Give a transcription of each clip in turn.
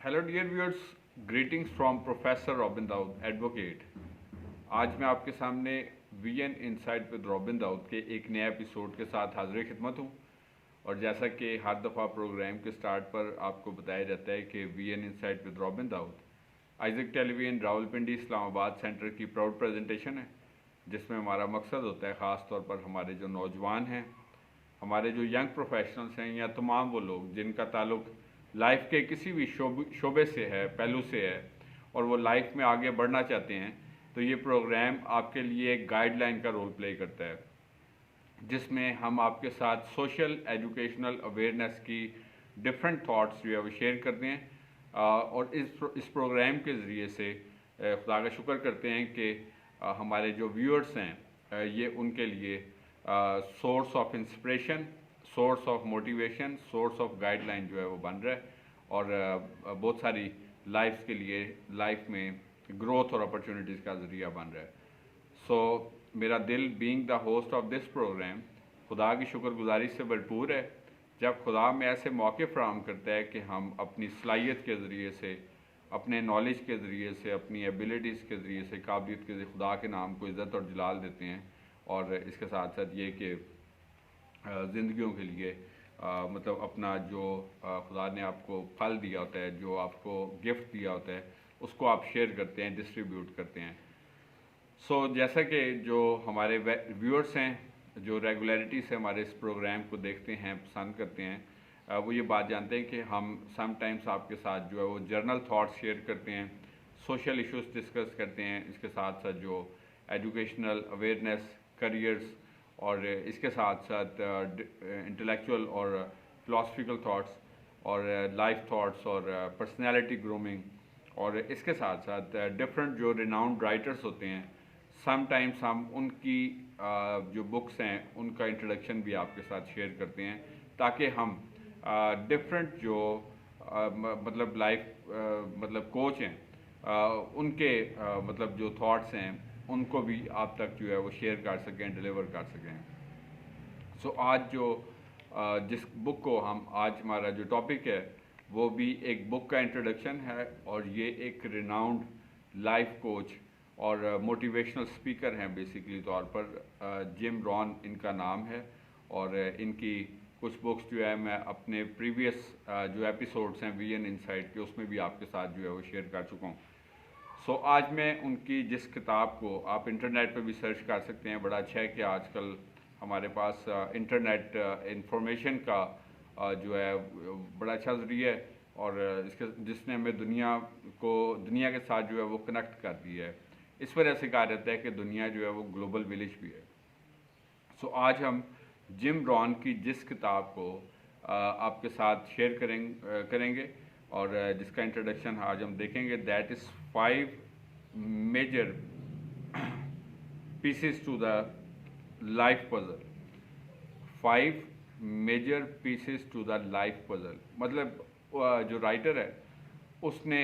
Hello dear viewers, greetings from professor Robin Dawood advocate. आज मैं आपके सामने VN insight with Robin Dawood के एक नए एपिसोड के साथ हाजिर खिदमत हूँ। और जैसा कि हर दफ़ा प्रोग्राम के स्टार्ट पर आपको बताया जाता है कि VN insight with Robin Dawood Isaac television Rawalpindi Islamabad centre की प्राउड प्रेजेंटेशन है, जिसमें हमारा मकसद होता है ख़ास तौर पर हमारे जो नौजवान हैं, हमारे जो यंग प्रोफेशनल्स हैं, या तमाम वो लोग जिनका ताल्लुक़ लाइफ के किसी भी शोबे से है, पहलू से है, और वो लाइफ में आगे बढ़ना चाहते हैं, तो ये प्रोग्राम आपके लिए एक गाइडलाइन का रोल प्ले करता है, जिसमें हम आपके साथ सोशल एजुकेशनल अवेयरनेस की डिफरेंट थाट्स जो है वो शेयर करते हैं। और इस प्रोग्राम के ज़रिए से खुदा का शुक्र करते हैं कि हमारे जो व्यूअर्स हैं ये उनके लिए source of inspiration, source of motivation, source of guideline जो है वो बन रहा है, और बहुत सारी लाइफ के लिए लाइफ में ग्रोथ और अपॉर्चुनिटीज़ का ज़रिया बन रहा है। सो मेरा दिल being the host of this programme खुदा की शुक्रगुजारी से भरपूर है, जब खुदा में ऐसे मौके फराहम करता है कि हम अपनी सलाहियत के ज़रिए से, अपने नॉलेज के ज़रिए से, अपनी एबिलिटीज़ के ज़रिए से, काबिलियत के ज़रिए खुदा के नाम को इज़्ज़त और जलाल देते हैं। और इसके साथ साथ ये कि ज़िंदगियों के लिए मतलब अपना जो खुदा ने आपको फल दिया होता है, जो आपको गिफ्ट दिया होता है, उसको आप शेयर करते हैं, डिस्ट्रीब्यूट करते हैं। सो जैसा कि जो हमारे व्यूअर्स हैं, जो रेगुलरिटी से हमारे इस प्रोग्राम को देखते हैं, पसंद करते हैं, वो ये बात जानते हैं कि हम समटाइम्स आपके साथ जो है वो जर्नल थाट्स शेयर करते हैं, सोशल इश्यूज डिस्कस करते हैं, इसके साथ साथ जो एजुकेशनल अवेयरनेस, करियर्स, और इसके साथ साथ इंटेलेक्चुअल और फिलोसफिकल थाट्स और लाइफ थाट्स और पर्सनैलिटी ग्रूमिंग, और इसके साथ साथ डिफरेंट जो रिनाउंड राइटर्स होते हैं, समटाइम्स हम उनकी जो बुक्स हैं उनका इंट्रोडक्शन भी आपके साथ शेयर करते हैं, ताकि हम डिफरेंट जो मतलब लाइफ मतलब कोच हैं उनके मतलब जो थॉट्स हैं उनको भी आप तक जो है वो शेयर कर सकें, डिलीवर कर सकें। सो आज जो जिस बुक को हम आज हमारा जो टॉपिक है वो भी एक बुक का इंट्रोडक्शन है, और ये एक रिनाउंड लाइफ कोच और मोटिवेशनल स्पीकर हैं बेसिकली तौर पर। जिम रॉन इनका नाम है, और इनकी कुछ बुक्स जो है मैं अपने प्रीवियस जो एपिसोड्स हैं वीएन इनसाइट के, उसमें भी आपके साथ जो है वो शेयर कर चुका हूँ। सो आज मैं उनकी जिस किताब को आप इंटरनेट पे भी सर्च कर सकते हैं, बड़ा अच्छा है कि आजकल हमारे पास इंटरनेट इंफॉर्मेशन का जो है बड़ा अच्छा ज़रिया है, और इसके जिसने हमें दुनिया के साथ जो है वो कनेक्ट कर दिया है। इस वजह से कहा जाता है कि दुनिया जो है वो ग्लोबल विलेज भी है। सो आज हम जिम रॉन की जिस किताब को आपके साथ शेयर करेंगे, और जिसका इंट्रोडक्शन आज हम देखेंगे, that is 5 major pieces to the life puzzle. 5 major pieces to the life puzzle मतलब जो राइटर है उसने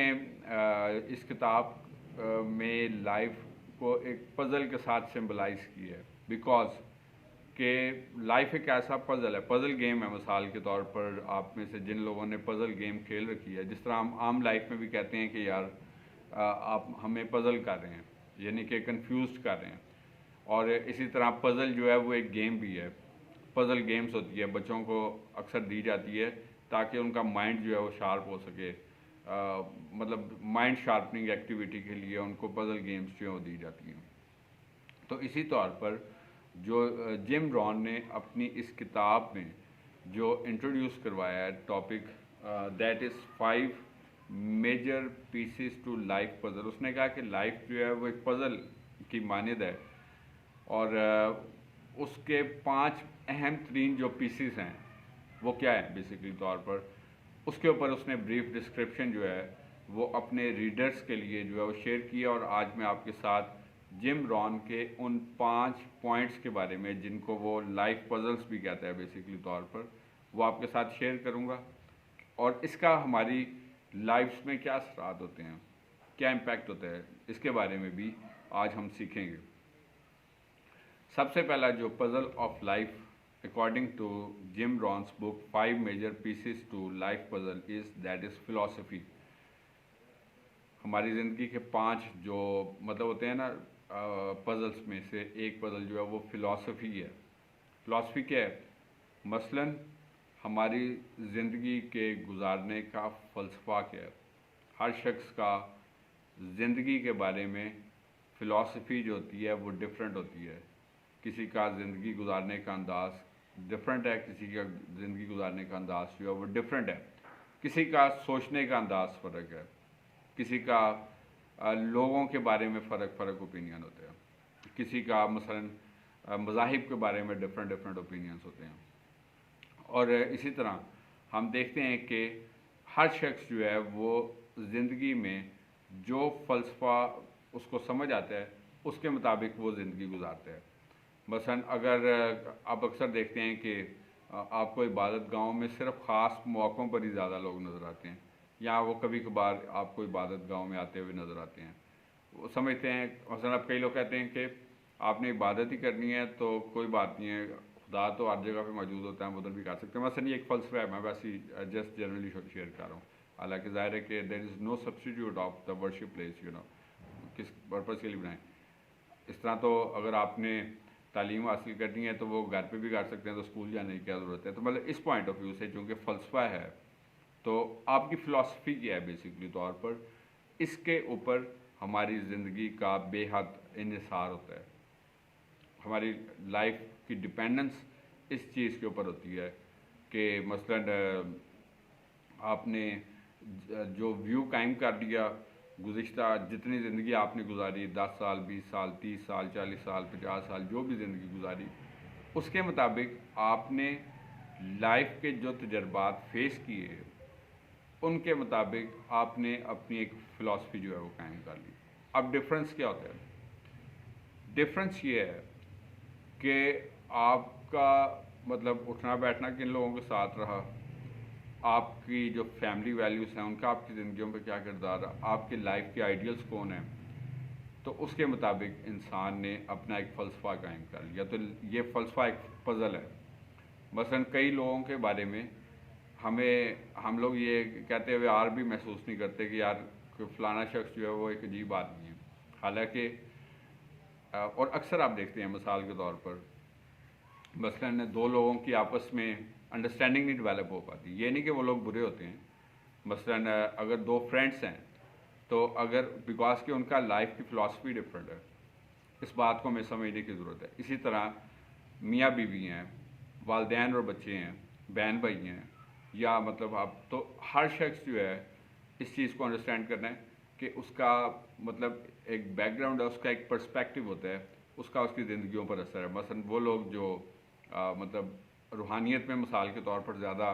इस किताब में लाइफ को एक पज़ल के साथ सिंबलाइज की है, बिकॉज कि लाइफ एक ऐसा पज़ल है, पज़ल गेम है। मिसाल के तौर पर आप में से जिन लोगों ने पज़ल गेम खेल रखी है, जिस तरह हम आम लाइफ में भी कहते हैं कि यार आप हमें पज़ल कर रहे हैं, यानी कि कंफ्यूज कर रहे हैं, और इसी तरह पज़ल जो है वो एक गेम भी है। पज़ल गेम्स होती है, बच्चों को अक्सर दी जाती है ताकि उनका माइंड जो है वो शार्प हो सके, मतलब माइंड शार्पनिंग एक्टिविटी के लिए उनको पज़ल गेम्स जो है वो दी जाती हैं। तो इसी तौर पर जो जिम रॉन ने अपनी इस किताब में जो इंट्रोड्यूस करवाया है topic, that is 5 major pieces to life puzzle, उसने कहा कि लाइफ जो है वो एक पज़ल की मानद है, और उसके 5 अहम तरीन जो पीसेस हैं वो क्या है बेसिकली तौर पर, उसके ऊपर उसने ब्रीफ डिस्क्रिप्शन जो है वो अपने रीडर्स के लिए जो है वो शेयर किया। और आज मैं आपके साथ जिम रॉन के उन 5 पॉइंट्स के बारे में, जिनको वो लाइफ पजल्स भी कहता है बेसिकली तौर पर, वो आपके साथ शेयर करूँगा, और इसका हमारी लाइफ्स में क्या असरात होते हैं, क्या इम्पैक्ट होता है, इसके बारे में भी आज हम सीखेंगे। सबसे पहला जो puzzle of life according to Jim Rohn's book 5 major pieces to life puzzle is that is philosophy. हमारी ज़िंदगी के 5 जो मतलब होते हैं ना पज़ल्स में से एक पज़ल जो है वो फ़िलॉसफ़ी है। फ़िलॉसफ़ी क्या है? मसलन हमारी ज़िंदगी के गुजारने का फ़लसफ़ा क्या है? हर शख्स का ज़िंदगी के बारे में फ़िलॉसफ़ी जो होती है वो डिफरेंट होती है। किसी का ज़िंदगी गुजारने का अंदाज़ डिफरेंट है, किसी का ज़िंदगी गुजारने का अंदाज़ जो है वो डिफरेंट है, किसी का सोचने का अंदाज़ फ़र्क है, किसी का लोगों के बारे में फ़र्क ओपिनियन होते हैं, किसी का मसलन मज़ाहिब के बारे में डिफरेंट ओपिनियंस होते हैं। और इसी तरह हम देखते हैं कि हर शख्स जो है वो ज़िंदगी में जो फ़लसफ़ा उसको समझ आता है उसके मुताबिक वो ज़िंदगी गुजारता है। मसलन अगर आप अक्सर देखते हैं कि आपको इबादत गांव में सिर्फ ख़ास मौक़ों पर ही ज़्यादा लोग नज़र आते हैं, या वो कभी कभार आपको इबादत गांव में आते हुए नज़र आते हैं। वो समझते हैं, मसलन अब कई लोग कहते हैं कि आपने इबादत ही करनी है तो कोई बात नहीं है, खुदा तो हर जगह पे मौजूद होता है, हम उधर भी कर सकते हैं। मसलन ये एक फ़लसफ़ा है, मैं वैसे ही जस्ट जनरली शेयर कर रहा हूँ। हालांकि ज़ाहिर है कि there is no substitute of the worship place, किस पर्पज़ के लिए बनाएं। इस तरह तो अगर आपने तालीम हासिल करनी है तो वो घर पे भी कर सकते हैं, तो स्कूल जाने की क्या ज़रूरत है। तो मतलब इस पॉइंट ऑफ व्यू से चूँकि फ़लसफ़ा है तो आपकी फ़िलॉसफ़ी क्या है बेसिकली तौर पर, इसके ऊपर हमारी ज़िंदगी का बेहद इन्हिसार होता है। हमारी लाइफ की डिपेंडेंस इस चीज़ के ऊपर होती है कि मसलन आपने जो व्यू कायम कर लिया, गुज़िश्ता जितनी ज़िंदगी आपने गुजारी, 10 साल, 20 साल, 30 साल, 40 साल, 50 साल, जो भी ज़िंदगी गुजारी, उसके मुताबिक आपने लाइफ के जो तजर्बात फेस किए उनके मुताबिक आपने अपनी एक फ़िलॉसफ़ी जो है वो कायम कर ली। अब डिफरेंस क्या होता है? डिफरेंस ये है कि आपका मतलब उठना बैठना किन लोगों के साथ रहा, आपकी जो फैमिली वैल्यूज़ हैं उनका आपकी ज़िंदगियों पे क्या किरदार रहा, आपकी लाइफ के आइडियल्स कौन हैं, तो उसके मुताबिक इंसान ने अपना एक फ़लसफ़ा कायम कर लिया। तो ये फ़लसफ़ा एक पज़ल है। मसलन कई लोगों के बारे में हम लोग ये कहते हुए आर भी महसूस नहीं करते कि यार फ़लाना शख्स जो है वो एक अजीब आदमी है। हालांकि और अक्सर आप देखते हैं मिसाल के तौर पर मसलन दो लोगों की आपस में अंडरस्टैंडिंग नहीं डेवलप हो पाती। ये नहीं कि वो लोग बुरे होते हैं। मसलन अगर दो फ्रेंड्स हैं तो अगर बिकॉज कि उनका लाइफ की फ़िलासफ़ी डिफरेंट है, इस बात को हमें समझने की ज़रूरत है। इसी तरह मियाँ बीवी हैं, वालदैन और बच्चे हैं, बहन भाई हैं, या मतलब आप तो हर शख्स जो है इस चीज़ को अंडरस्टैंड करना है कि उसका मतलब एक बैकग्राउंड है, उसका एक पर्सपेक्टिव होता है, उसका उसकी ज़िंदगियों पर असर है। मसलन वो लोग जो मतलब रूहानियत में मिसाल के तौर पर ज़्यादा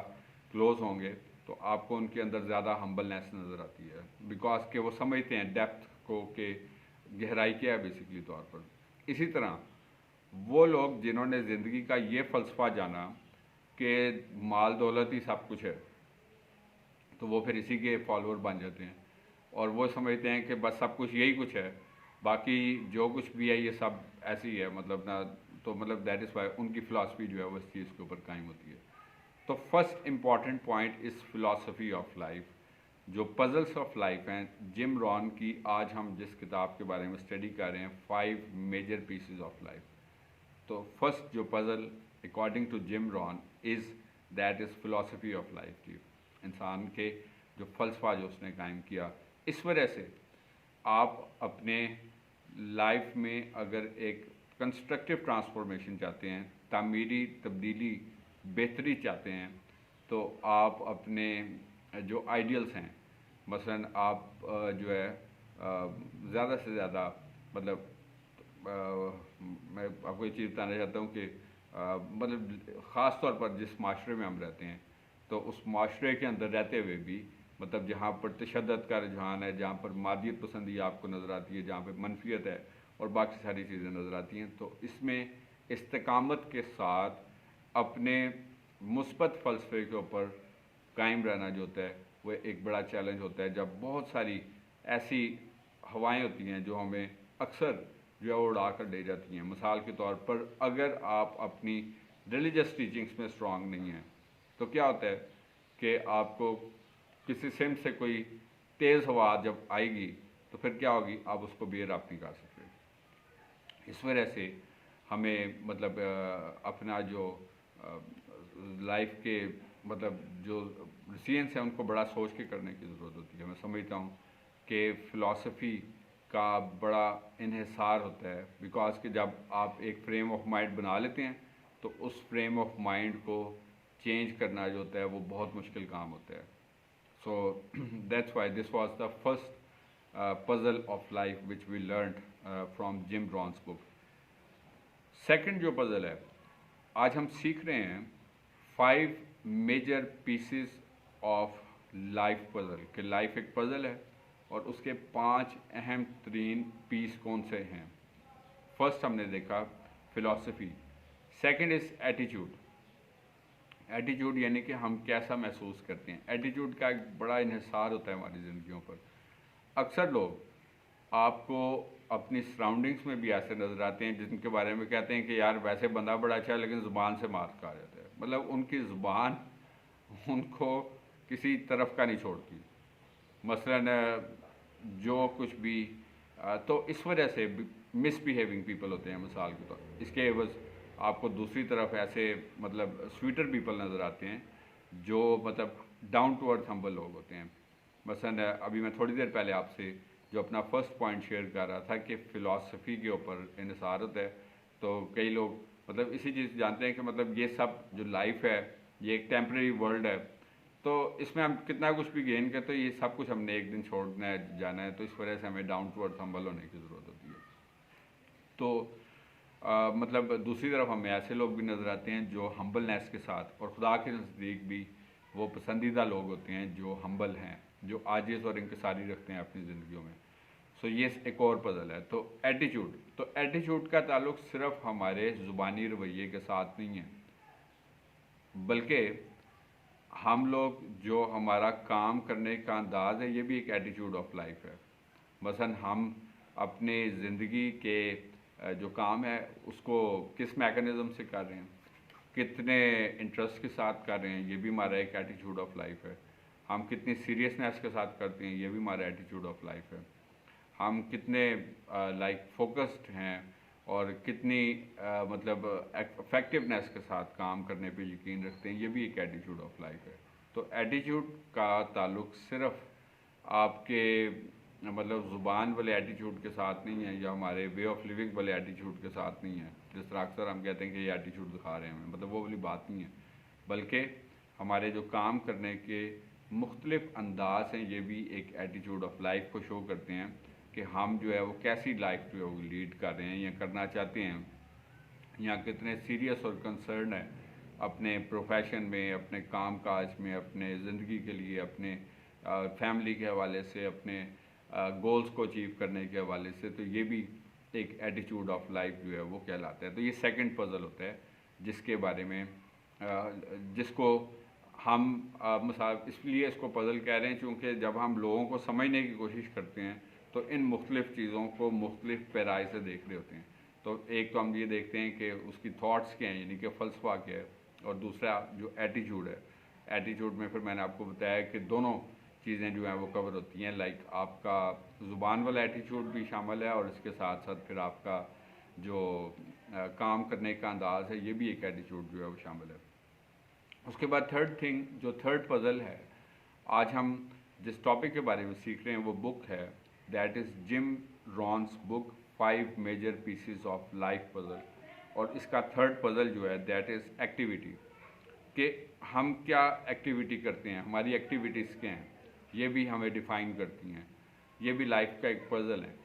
क्लोज़ होंगे तो आपको उनके अंदर ज़्यादा हम्बलनेस नज़र आती है, बिकॉज के वो समझते हैं डेप्थ को कि गहराई क्या है बेसिकली तौर पर। इसी तरह वो लोग जिन्होंने ज़िंदगी का ये फ़लसफ़ा जाना कि माल दौलत ही सब कुछ है, तो वो फिर इसी के फॉलोअर बन जाते हैं और वो समझते हैं कि बस सब कुछ यही कुछ है, बाकी जो कुछ भी है ये सब ऐसे ही है, मतलब ना, तो मतलब दैट इज़ वाई उनकी फ़िलासफ़ी जो है वो इस चीज़ के ऊपर कायम होती है। तो first important point is philosophy of life, जो पज़ल्स ऑफ लाइफ हैं जिम रॉन की। आज हम जिस किताब के बारे में स्टडी कर रहे हैं, 5 मेजर पीसेस ऑफ लाइफ, तो फर्स्ट जो puzzle according to Jim Rohn is that is philosophy of life की। इंसान के जो फ़लसफ़ा जो उसने कायम किया, इस वजह से आप अपने लाइफ में अगर एक कंस्ट्रक्टिव ट्रांसफॉर्मेशन चाहते हैं, तामीरी तब्दीली, बेहतरी चाहते हैं, तो आप अपने जो आइडियल्स हैं, मसलन आप जो है ज़्यादा से ज़्यादा मतलब मैं आपको ये चीज़ बताना चाहता हूँ कि मतलब ख़ास तौर पर जिस माशरे में हम रहते हैं, तो उस माशरे के अंदर रहते हुए भी मतलब जहाँ पर तशद्दुद का रुझान है, जहाँ पर मादियत पसंदी आपको नज़र आती है, जहाँ पर मनफियत है और बाकी सारी चीज़ें नज़र आती हैं, तो इसमें इस्तिकामत के साथ अपने मुस्बत फ़लसफ़े के ऊपर कायम रहना जो होता है वो एक बड़ा चैलेंज होता है। जब बहुत सारी ऐसी हवाएं होती हैं जो हमें अक्सर जो है वो उड़ा कर ले जाती हैं। मिसाल के तौर पर अगर आप अपनी रिलीजियस टीचिंग्स में स्ट्रॉन्ग नहीं हैं तो क्या होता है कि आपको किसी सिम से कोई तेज़ हवा जब आएगी तो फिर क्या होगी, आप उसको बेयर आप नहीं कर सकते। इस वजह से हमें मतलब अपना जो लाइफ के मतलब जो डिसीजंस हैं उनको बड़ा सोच के करने की ज़रूरत होती है। मैं समझता हूँ कि फ़िलासफ़ी का बड़ा इन्हिसार होता है, बिकॉज कि जब आप एक फ्रेम ऑफ माइंड बना लेते हैं तो उस फ्रेम ऑफ माइंड को चेंज करना जो होता है वो बहुत मुश्किल काम होता है। So that's why this was the first puzzle of life which we learn from Jim Rohn's book. Second जो पजल है आज हम सीख रहे हैं 5 major pieces of life puzzle, कि लाइफ एक पजल है और उसके 5 अहम तरीन पीस कौन से हैं। फर्स्ट हमने देखा philosophy, second is attitude. Attitude यानी कि हम कैसा महसूस करते हैं। एटीट्यूड का एक बड़ा इन्हिसार होता है हमारी ज़िंदगियों पर। अक्सर लोग आपको अपनी सराउंडिंग्स में भी ऐसे नज़र आते हैं जिनके बारे में कहते हैं कि यार वैसे बंदा बड़ा अच्छा है लेकिन ज़ुबान से मार खा जाता है। मतलब उनकी ज़ुबान उनको किसी तरफ का नहीं छोड़ती। मसलन जो कुछ भी तो इस वजह से मिसबिहेविंग पीपल होते हैं मिसाल के तौर। इसके एवज आपको दूसरी तरफ ऐसे मतलब स्वीटर पीपल नज़र आते हैं जो मतलब डाउन टू अर्थ हम्बल लोग होते हैं। मसलन अभी मैं थोड़ी देर पहले आपसे जो अपना फर्स्ट पॉइंट शेयर कर रहा था कि फ़िलासफ़ी के ऊपर इन्हिसार होता है, तो कई लोग मतलब इसी चीज़ जानते हैं कि मतलब ये सब जो लाइफ है ये एक टेम्प्रेरी वर्ल्ड है, तो इसमें हम कितना कुछ भी गेन करते तो ये सब कुछ हमने एक दिन छोड़ना है, जाना है, तो इस वजह से हमें डाउन टू अर्थ हम्बल होने की ज़रूरत होती है। तो मतलब दूसरी तरफ हमें ऐसे लोग भी नज़र आते हैं जो हम्बलनेस के साथ और खुदा के नज़दीक भी वो पसंदीदा लोग होते हैं जो हम्बल हैं, जो आजिज़ और इंकिसारी रखते हैं अपनी ज़िंदगियों में। सो ये एक और पजल है। तो एटीट्यूड का ताल्लुक सिर्फ हमारे ज़ुबानी रवैये के साथ नहीं है, बल्कि हम लोग जो हमारा काम करने का अंदाज़ है ये भी एक एटीट्यूड ऑफ लाइफ है। मसलन हम अपने ज़िंदगी के जो काम है उसको किस मैकेनिज़्म से कर रहे हैं, कितने इंटरेस्ट के साथ कर रहे हैं, ये भी हमारा एक एटीट्यूड ऑफ लाइफ है। हम कितनी सीरियसनेस के साथ करते हैं, ये भी हमारा एटीट्यूड ऑफ लाइफ है। हम कितने लाइक फोकस्ड हैं और कितनी मतलब इफेक्टिवनेस के साथ काम करने पे यकीन रखते हैं, ये भी एक एटीट्यूड ऑफ लाइफ है। तो एटीट्यूड का ताल्लुक सिर्फ आपके मतलब ज़ुबान वाले एटीट्यूड के साथ नहीं है या हमारे वे ऑफ लिविंग वाले एटीट्यूड के साथ नहीं है, जिस तरह अक्सर हम कहते हैं कि ये एटीट्यूड दिखा रहे हैं हमें, मतलब वो वाली बात नहीं है, बल्कि हमारे जो काम करने के मुख्तलिफ अंदाज हैं ये भी एक एटीट्यूड ऑफ लाइफ को शो करते हैं कि हम जो है वो कैसी लाइफ जो है वो लीड कर रहे हैं या करना चाहते हैं, या कितने सीरियस और कंसर्न है अपने प्रोफेशन में, अपने काम काज में, अपने ज़िंदगी के लिए, अपने फैमिली के हवाले से, अपने गोल्स को अचीव करने के हवाले से। तो ये भी एक एटीट्यूड ऑफ लाइफ जो है वो कहलाता है। तो ये सेकंड पजल होता है जिसके बारे में जिसको हम मिसाल इसलिए इसको पजल कह रहे हैं क्योंकि जब हम लोगों को समझने की कोशिश करते हैं तो इन मुख्तलिफ़ चीज़ों को मुख्तलिफ पैराए से देख रहे होते हैं। तो एक तो हम ये देखते हैं कि उसकी थॉट्स क्या हैं, यानी कि फ़लसफ़ा क्या है, और दूसरा जो एटीट्यूड है, एटीट्यूड में फिर मैंने आपको बताया कि दोनों चीज़ें जो हैं वो कवर होती हैं। लाइक आपका ज़ुबान वाला एटीट्यूड भी शामिल है और इसके साथ साथ फिर आपका जो काम करने का अंदाज़ है ये भी एक एटीट्यूड जो है वो शामिल है। उसके बाद थर्ड पज़ल है, आज हम जिस टॉपिक के बारे में सीख रहे हैं वो बुक है, that is Jim Rohn's book 5 major pieces of life puzzle. और इसका थर्ड पज़ल जो है दैट इज़ एक्टिविटी, कि हम क्या एक्टिविटी करते हैं, हमारी एक्टिविटीज़ क्या हैं, ये भी हमें डिफ़ाइन करती हैं। ये भी लाइफ का एक पज़ल है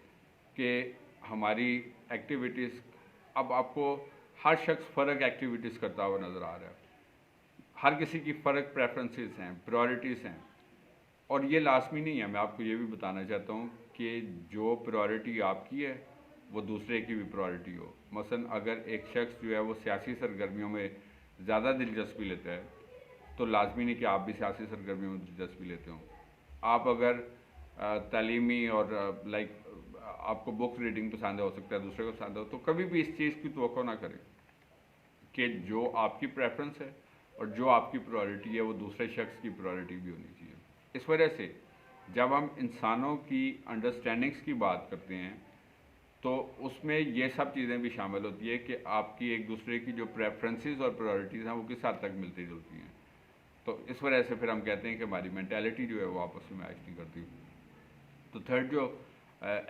कि हमारी एक्टिविटीज़, अब आपको हर शख्स फ़र्क एक्टिविटीज़ करता हुआ नज़र आ रहा है, हर किसी की फ़र्क प्रेफरेंसेस हैं, प्रायोरिटीज़ हैं, और ये लाजमी नहीं है। मैं आपको ये भी बताना चाहता हूँ कि जो प्रायोरिटी आपकी है वो दूसरे की भी प्रायोरिटी हो। मसलन अगर एक शख्स जो है वो सियासी सरगर्मियों में ज़्यादा दिलचस्पी लेता है तो लाजमी नहीं कि आप भी सियासी सरगर्मियों में दिलचस्पी लेते हो। आप अगर तालीमी और लाइक आपको बुक रीडिंग पसंद हो सकता है, दूसरे को पसंद हो, तो कभी भी इस चीज़ की तवक्को ना करें कि जो आपकी प्रेफरेंस है और जो आपकी प्रायोरिटी है वो दूसरे शख्स की प्रायोरिटी भी होनी चाहिए। इस वजह से जब हम इंसानों की अंडरस्टैंडिंग्स की बात करते हैं तो उसमें ये सब चीज़ें भी शामिल होती है कि आपकी एक दूसरे की जो प्रेफरेंसेस और प्रायोरिटीज़ हैं वो किस हद तक मिलती जुलती हैं। तो इस वजह से फिर हम कहते हैं कि हमारी मैंटेलिटी जो है वो आपस में मैच नहीं करती। तो थर्ड जो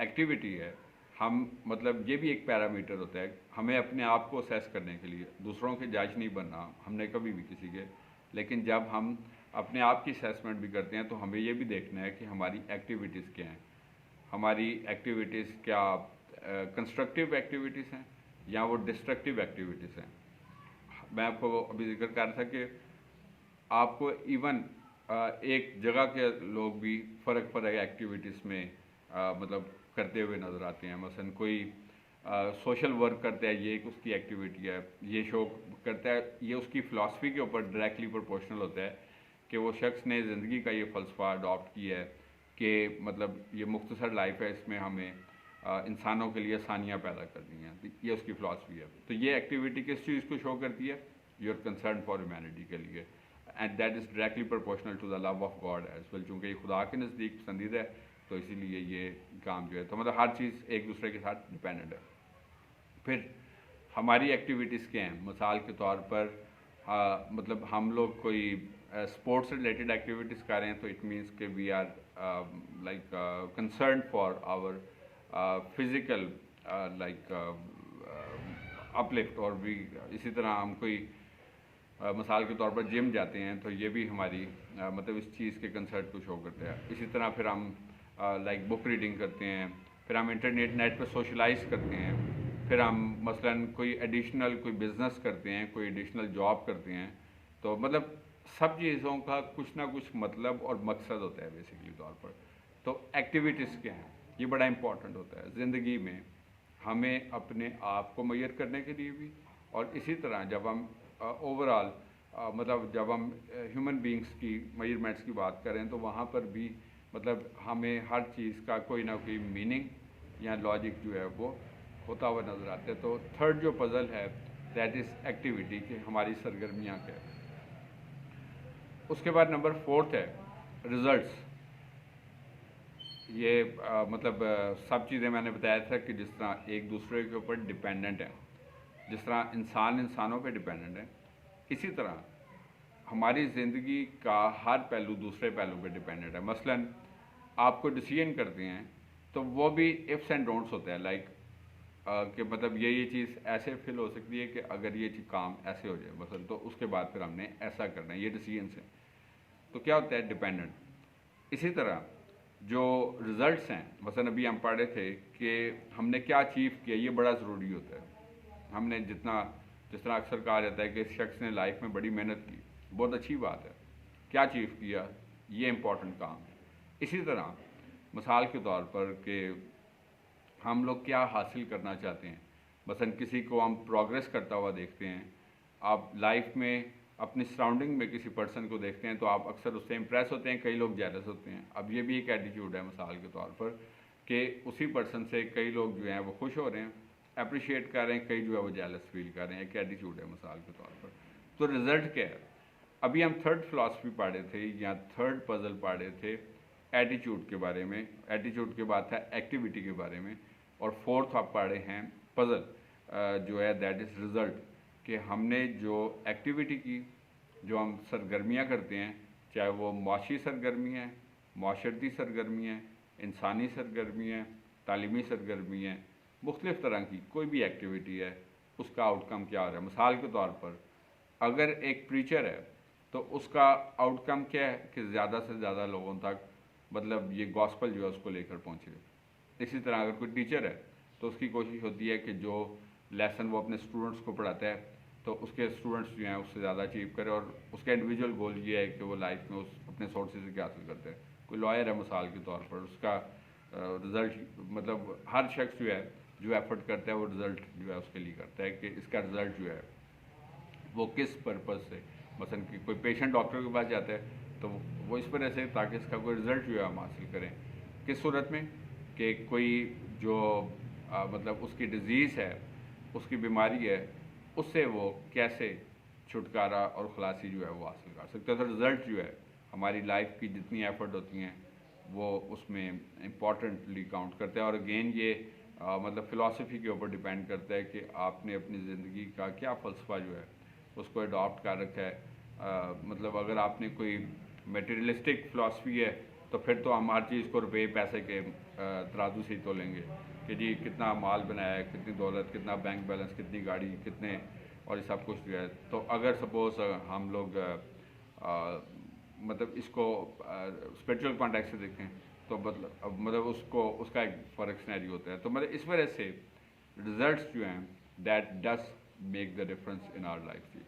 एक्टिविटी है, हम मतलब ये भी एक पैरामीटर होता है, हमें अपने आप को असेस करने के लिए, दूसरों के जज नहीं बनना हमने कभी भी किसी के, लेकिन जब हम अपने आप की असेसमेंट भी करते हैं तो हमें ये भी देखना है कि हमारी एक्टिविटीज़ क्या हैं, हमारी एक्टिविटीज़ क्या कंस्ट्रक्टिव एक्टिविटीज़ हैं या वो डिस्ट्रक्टिव एक्टिविटीज़ हैं। मैं आपको अभी जिक्र कर रहा था कि आपको इवन एक जगह के लोग भी फ़र्क फ़र्क एक्टिविटीज़ में मतलब करते हुए नज़र आते हैं। मसलन कोई सोशल वर्क करता है, ये एक उसकी एक्टिविटी है, ये शो करता है, ये उसकी फ़िलासफ़ी के ऊपर डायरेक्टली प्रोपोर्शनल होता है कि वो शख्स ने ज़िंदगी का ये फ़लसफ़ा अडॉप्ट किया है कि मतलब ये मुख्तसर लाइफ है, इसमें हमें इंसानों के लिए आसानियाँ पैदा करनी हैं, ये उसकी फ़िलासफ़ी है। तो ये एक्टिविटी किस चीज़ को शो करती है? योर कंसर्न फॉर ह्यूमैनिटी के लिए, and that is directly proportional to the love of God as well. चूँकि ये खुदा के नज़दीक पसंदीदा है तो इसीलिए ये काम जो है, तो मतलब हर चीज़ एक दूसरे के साथ डिपेंडेंट है। फिर हमारी एक्टिविटीज़ क्या हैं? मिसाल के तौर पर मतलब हम लोग कोई स्पोर्ट्स से रिलेटेड एक्टिविटीज़ कर रहे हैं तो इट मीन्स कि we are like concern for our physical like uplift, और भी इसी तरह हम कोई मिसाल के तौर पर जिम जाते हैं तो ये भी हमारी मतलब इस चीज़ के कंसर्ट को शो करते हैं। इसी तरह फिर हम लाइक बुक रीडिंग करते हैं, फिर हम नेट पर सोशलाइज करते हैं, फिर हम मसलन कोई एडिशनल कोई बिज़नेस करते हैं, कोई एडिशनल जॉब करते हैं। तो मतलब सब चीज़ों का कुछ ना कुछ मतलब और मकसद होता है बेसिकली तौर पर। तो एक्टिविटीज़ क्या हैं, ये बड़ा इंपॉर्टेंट होता है ज़िंदगी में, हमें अपने आप को मेजर करने के लिए भी, और इसी तरह जब हम ओवरऑल मतलब जब हम ह्यूमन बींग्स की मेजरमेंट्स की बात करें तो वहाँ पर भी मतलब हमें हर चीज़ का कोई ना कोई मीनिंग या लॉजिक जो है वो होता हुआ नज़र आता है। तो थर्ड जो पज़ल है दैट इज़ एक्टिविटी, कि हमारी सरगर्मियाँ क्या है। उसके बाद नंबर फोर्थ है रिज़ल्ट्स। ये मतलब सब चीज़ें मैंने बताया था कि जिस तरह एक दूसरे के ऊपर डिपेंडेंट है, जिस तरह इंसान इंसानों पे डिपेंडेंट है, इसी तरह हमारी ज़िंदगी का हर पहलू दूसरे पहलू पे डिपेंडेंट है। मसलन आपको डिसीजन करते हैं तो वो भी इफ्स एंड डोंट्स होते हैं, लाइक कि मतलब ये चीज़ ऐसे फिल हो सकती है कि अगर ये चीज़ काम ऐसे हो जाए मसलन तो उसके बाद फिर हमने ऐसा करना है, ये डिसीजन है। तो क्या होता है? डिपेंडेंट। इसी तरह जो रिज़ल्ट्स हैं, मसलन अभी हम पढ़ रहे थे कि हमने क्या अचीव किया, ये बड़ा ज़रूरी होता है। हमने जितना जिस तरह अक्सर कहा जाता है कि इस शख्स ने लाइफ में बड़ी मेहनत की, बहुत अच्छी बात है, क्या अचीव किया, ये इम्पोर्टेंट काम है। इसी तरह मिसाल के तौर पर कि हम लोग क्या हासिल करना चाहते हैं, मसलन किसी को हम प्रोग्रेस करता हुआ देखते हैं, आप लाइफ में अपनी सराउंडिंग में किसी पर्सन को देखते हैं तो आप अक्सर उससे इम्प्रेस होते हैं, कई लोग जेलस होते हैं। अब ये भी एक एटीट्यूड है मिसाल के तौर पर कि उसी पर्सन से कई लोग जो हैं वो खुश हो रहे हैं, अप्रिशिएट कर रहे हैं, कई जो है वो जेलस फील कर रहे हैं, एक एटीट्यूड है मिसाल के तौर पर। तो रिज़ल्ट क्या है? अभी हम थर्ड फिलासफी पढ़े थे या थर्ड पज़ल पढ़े थे एटीट्यूड के बारे में, एटीट्यूड के बाद था एक्टिविटी के बारे में, और फोर्थ आप पढ़े हैं पज़ल जो है दैट इज़ रिज़ल्ट, कि हमने जो एक्टिविटी की, जो हम सरगर्मियाँ करते हैं, चाहे वो माशी सरगर्मी है, माशरती सरगर्मी है, इंसानी सरगर्मी है, तालीमी सरगर्मी है, मुख्तलिफ़ तरह की कोई भी एक्टिविटी है, उसका आउटकम क्या हो रहा है। मिसाल के तौर पर अगर एक प्रीचर है तो उसका आउटकम क्या है कि ज़्यादा से ज़्यादा लोगों तक मतलब ये गॉस्पल जो है उसको लेकर पहुँचे। इसी तरह अगर कोई टीचर है तो उसकी कोशिश होती है कि जो लेसन वो अपने स्टूडेंट्स को पढ़ाता है तो उसके स्टूडेंट्स जो हैं उससे ज़्यादा अचीव करें, और उसका इंडिविजुअल गोल ये है कि वो लाइफ में उस अपने सोर्सेज से क्या हासिल करते हैं। कोई लॉयर है मिसाल के तौर पर, उसका रिज़ल्ट मतलब हर शख्स जो है जो एफर्ट करता है वो रिज़ल्ट जो है उसके लिए करता है कि इसका रिज़ल्ट जो है वो किस पर्पज़ से, मसलन कि कोई पेशेंट डॉक्टर के पास जाता है तो वो इस वजह से ताकि इसका कोई रिज़ल्ट जो है हम हासिल करें। किस सूरत में कि कोई जो मतलब उसकी डिज़ीज़ है, उसकी बीमारी है, उससे वो कैसे छुटकारा और खलासी जो है वो हासिल कर सकते हैं। तो रिज़ल्ट जो है हमारी लाइफ की जितनी एफ़र्ट होती हैं वो उसमें इम्पॉर्टेंटली काउंट करते हैं। और अगेन ये मतलब फ़िलासफ़ी के ऊपर डिपेंड करता है कि आपने अपनी ज़िंदगी का क्या फ़लसफ़ा जो है उसको अडॉप्ट कर रखा है। मतलब अगर आपने कोई मटेरियलिस्टिक फ़िलासफ़ी है तो फिर तो हम हर चीज़ को रुपये पैसे के तराजू से ही तोलेंगे कि जी कितना माल बनाया है, कितनी दौलत, कितना बैंक बैलेंस, कितनी गाड़ी, कितने, और ये सब कुछ जो है। तो अगर सपोज़ हम लोग मतलब इसको स्पिरिचुअल कॉन्टेक्स्ट से देखें तो मतलब उसको उसका एक फ़र्क सिनेरियो होता है। तो मतलब इस वजह से रिजल्ट्स जो हैं that does make the difference in our life जी।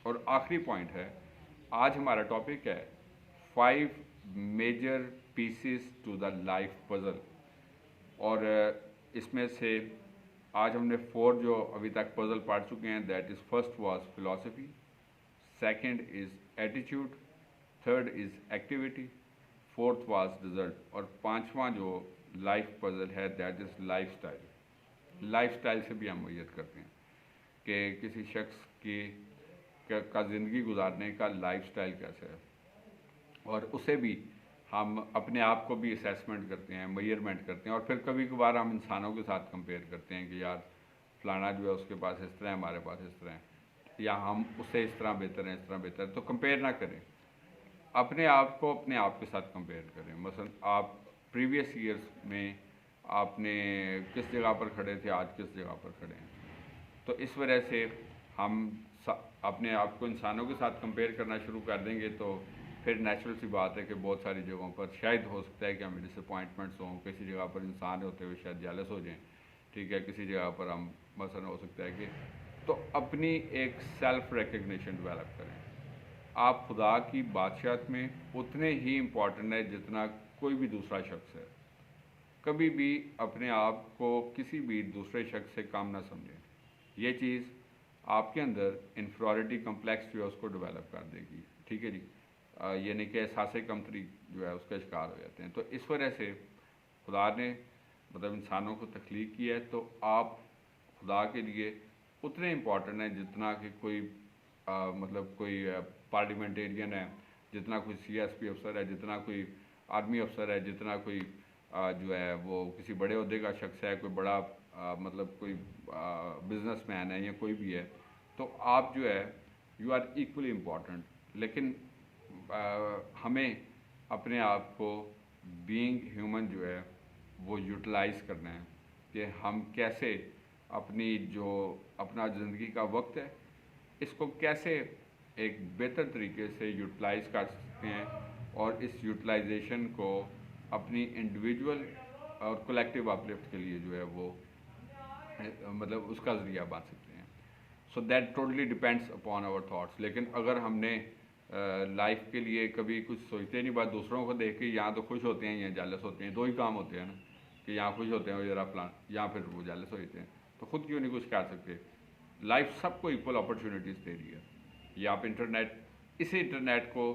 और आखिरी पॉइंट है, आज हमारा टॉपिक है 5 major pieces to the life puzzle. और इसमें से आज हमने 4 जो अभी तक पजल पढ़ चुके हैं। That is first was philosophy, second is attitude, third is activity, fourth was result, और पांचवा जो लाइफ पजल है that is life style. Life style से भी हम मैयत करते हैं कि किसी शख्स की का ज़िंदगी गुजारने का लाइफ स्टाइल कैसा है, और उसे भी हम अपने आप को भी असेसमेंट करते हैं, मेजरमेंट करते हैं। और फिर कभी कभार हम इंसानों के साथ कंपेयर करते हैं कि यार फलाना जो है उसके पास इस तरह है, हमारे पास इस तरह है, या हम उससे इस तरह बेहतर हैं, इस तरह बेहतर है। तो कंपेयर ना करें, अपने आप को अपने आप के साथ कंपेयर करें। मसलन आप प्रीवियस ईयर्स में आपने किस जगह पर खड़े थे, आज किस जगह पर खड़े हैं। तो इस वजह से हम अपने आप को इंसानों के साथ कंपेयर करना शुरू कर देंगे तो फिर नेचुरल सी बात है कि बहुत सारी जगहों पर शायद हो सकता है कि हमें डिसअपॉइंटमेंट्स हों, किसी जगह पर इंसान होते हुए शायद जेलस हो जाएं, ठीक है, किसी जगह पर हम मसलन हो सकता है कि, तो अपनी एक सेल्फ रिकग्निशन डेवलप करें। आप खुदा की बादशाहत में उतने ही इम्पॉर्टेंट है जितना कोई भी दूसरा शख्स है। कभी भी अपने आप को किसी भी दूसरे शख्स से कम ना समझें। ये चीज़ आपके अंदर इन्फीरियरिटी कम्प्लेक्स जो है उसको डेवलप कर देगी, ठीक है जी। ये नहीं कि एहसास कमतरी जो है उसका शिकार हो जाते हैं। तो इस वजह से खुदा ने मतलब इंसानों को तख्लीक की है, तो आप खुदा के लिए उतने इम्पॉर्टेंट हैं जितना कि कोई मतलब कोई पार्लियामेंटेरियन है, जितना कोई सीएसपी अफसर है, जितना कोई आर्मी अफसर है, जितना कोई जो है वो किसी बड़े ओहदे का शख्स है, कोई बड़ा मतलब कोई बिजनेसमैन है या कोई भी है। तो आप जो है यू आर इक्वली इम्पॉर्टेंट। लेकिन हमें अपने आप को बीइंग ह्यूमन जो है वो यूटिलाइज़ करना है कि हम कैसे अपनी जो अपना ज़िंदगी का वक्त है इसको कैसे एक बेहतर तरीके से यूटिलाइज़ कर सकते हैं, और इस यूटिलाइजेशन को अपनी इंडिविजुअल और कलेक्टिव अपलिफ्ट के लिए जो है वो मतलब उसका ज़रिया बन सकते हैं। So that totally depends upon our thoughts. लेकिन अगर हमने लाइफ के लिए कभी कुछ सोचते नहीं, बात दूसरों को देख के यहाँ तो खुश होते हैं या जेलस होते हैं, दो ही काम होते हैं ना, कि यहाँ खुश होते हैं ज़रा प्लान, या फिर वो जेलस होते हैं। तो ख़ुद क्यों नहीं कुछ कर सकते। लाइफ सबको इक्वल अपॉर्चुनिटीज़ दे रही है। ये आप इंटरनेट, इसी इंटरनेट को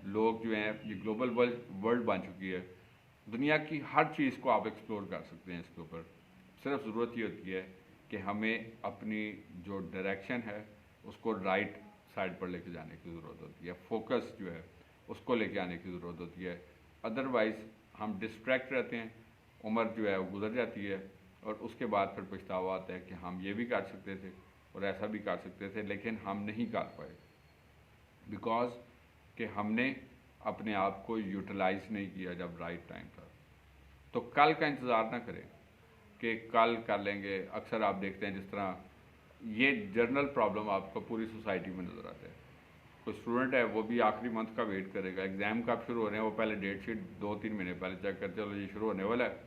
लोग जो हैं, ये ग्लोबल वर्ल्ड बन चुकी है, दुनिया की हर चीज़ को आप एक्सप्लोर कर सकते हैं इसके ऊपर। सिर्फ ज़रूरत ये होती है कि हमें अपनी जो डायरेक्शन है उसको राइट साइड पर लेके जाने की ज़रूरत होती है, फोकस जो है उसको लेके आने की ज़रूरत होती है। अदरवाइज़ हम डिस्ट्रैक्ट रहते हैं, उम्र जो है वो गुजर जाती है, और उसके बाद फिर पछतावा आता है कि हम ये भी कर सकते थे और ऐसा भी कर सकते थे, लेकिन हम नहीं कर पाए बिकॉज कि हमने अपने आप को यूटिलाइज़ नहीं किया जब राइट टाइम था। तो कल का इंतज़ार ना करें कि कल कर लेंगे। अक्सर आप देखते हैं जिस तरह ये जनरल प्रॉब्लम आपको पूरी सोसाइटी में नज़र आता है। कोई स्टूडेंट है वो भी आखिरी मंथ का वेट करेगा, एग्ज़ाम कब शुरू हो रहे हैं वो पहले डेट शीट 2-3 महीने पहले चेक करते, चलो ये शुरू होने वाला है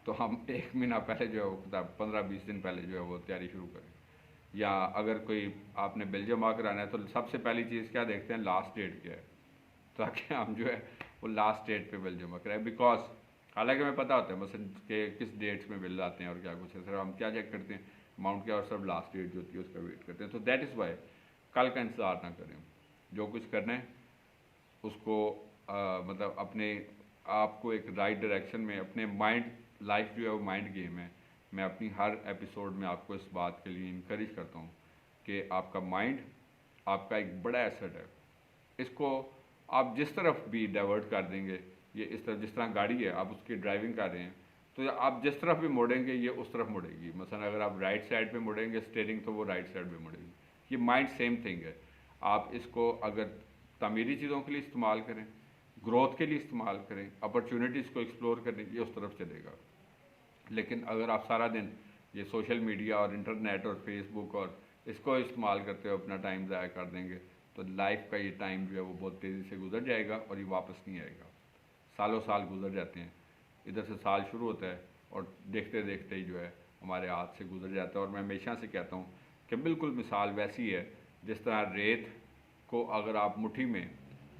तो हम 1 महीना पहले जो है वो किताब 15-20 दिन पहले जो है वो तैयारी शुरू करें। या अगर कोई आपने बिल जमा कराना है तो सबसे पहली चीज़ क्या देखते हैं, लास्ट डेट क्या है, ताकि हम जो है वो लास्ट डेट पे बिल जमा कराएं। बिकॉज हालांकि हमें पता होता है मसलन कि किस डेट्स में बिल आते हैं और क्या कुछ है, सर हम क्या चेक करते हैं, अमाउंट क्या, और सब लास्ट डेट जो होती है उसका वेट करते हैं। तो दैट इज़ वाई कल का इंतज़ार ना करें, जो कुछ करना है उसको मतलब अपने आप को एक राइट डायरेक्शन में, अपने माइंड, लाइफ जो है वो माइंड गेम है। मैं अपनी हर एपिसोड में आपको इस बात के लिए इनकरेज करता हूँ कि आपका माइंड आपका एक बड़ा एसेट है। इसको आप जिस तरफ भी डाइवर्ट कर देंगे ये इस तरफ, जिस तरह गाड़ी है आप उसकी ड्राइविंग कर रहे हैं तो आप जिस तरफ भी मोड़ेंगे ये उस तरफ मुड़ेगी। मसलन अगर आप राइट साइड पे मुड़ेंगे स्टीयरिंग तो वो राइट साइड पे मुड़ेगी। ये माइंड सेम थिंग है। आप इसको अगर तामीरी चीज़ों के लिए इस्तेमाल करें, ग्रोथ के लिए इस्तेमाल करें, अपॉर्चुनिटीज़ को एक्सप्लोर करें, ये उस तरफ चलेगा। लेकिन अगर आप सारा दिन ये सोशल मीडिया और इंटरनेट और फेसबुक और इसको इस्तेमाल करते हुए अपना टाइम ज़ाया कर देंगे तो लाइफ का ये टाइम जो है वो बहुत तेज़ी से गुजर जाएगा और ये वापस नहीं आएगा। सालों साल गुजर जाते हैं, इधर से साल शुरू होता है और देखते देखते ही जो है हमारे हाथ से गुजर जाता है। और मैं हमेशा से कहता हूँ कि बिल्कुल मिसाल वैसी है जिस तरह रेत को अगर आप मुट्ठी में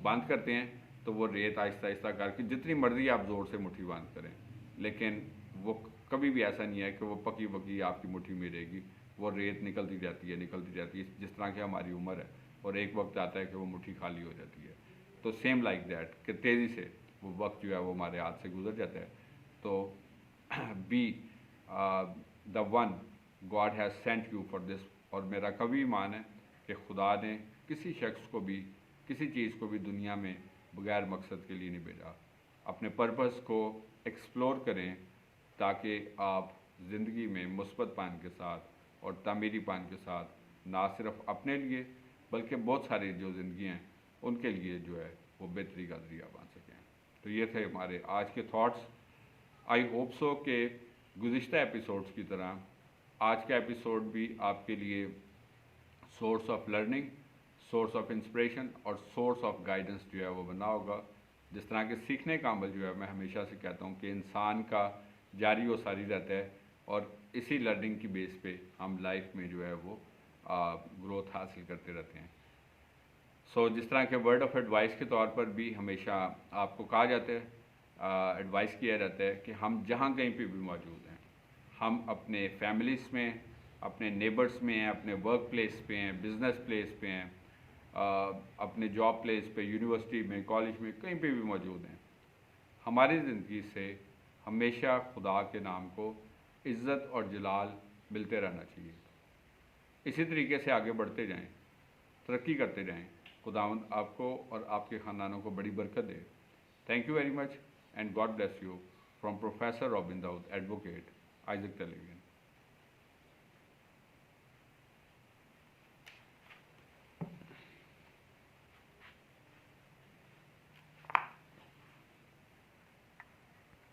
बंद करते हैं तो वो रेत आहिस्ता आहिस्ता करके जितनी मर्जी आप ज़ोर से मुट्ठी बंद करें, लेकिन वो कभी भी ऐसा नहीं है कि वो पकी पकी आपकी मुट्ठी में रहेगी। वो रेत निकलती जाती है, निकलती जाती है, जिस तरह की हमारी उम्र है, और एक वक्त आता है कि वो मुट्ठी खाली हो जाती है। तो सेम लाइक दैट कि तेज़ी से वो वक्त जो है वो हमारे हाथ से गुजर जाता है। तो be the one God has sent you for this. और मेरा कभी ईमान है कि खुदा ने किसी शख्स को भी, किसी चीज़ को भी दुनिया में बगैर मकसद के लिए नहीं भेजा। अपने पर्पस को एक्सप्लोर करें ताकि आप ज़िंदगी में मुस्बतपन के साथ और तामीरीपन के साथ ना सिर्फ अपने लिए बल्कि बहुत सारी जो ज़िंदगी हैं उनके लिए जो है वो बेहतरी का ज़रिया बन सकें। तो ये थे हमारे आज के थॉट्स। आई होप सो कि गुज़िश्ता एपिसोड्स की तरह आज का एपिसोड भी आपके लिए source of learning, source of inspiration और सोर्स ऑफ गाइडेंस जो है वो बना होगा। जिस तरह के सीखने का अमल जो है मैं हमेशा से कहता हूँ कि इंसान का जारी व सारी रहता है और इसी लर्निंग की बेस पे हम लाइफ में जो है वो ग्रोथ हासिल करते रहते हैं। सो जिस तरह के वर्ड ऑफ एडवाइस के तौर पर भी हमेशा आपको कहा जाता है, एडवाइस किया जाता है कि हम जहाँ कहीं पे भी मौजूद हैं, हम अपने फैमिलीज़ में, अपने नेबर्स में हैं, अपने वर्क प्लेस पे हैं, बिज़नेस प्लेस पे हैं, अपने जॉब प्लेस पे, यूनिवर्सिटी में, कॉलेज में, कहीं पे भी मौजूद हैं, हमारी ज़िंदगी से हमेशा खुदा के नाम को इज़्ज़त और जलाल मिलते रहना चाहिए। इसी तरीके से आगे बढ़ते जाएं, तरक्की करते जाएं। खुदावंद आपको और आपके ख़ानदानों को बड़ी बरकत दे। Thank you very much and God bless you from professor Robin Dawood, advocate, Isaac television.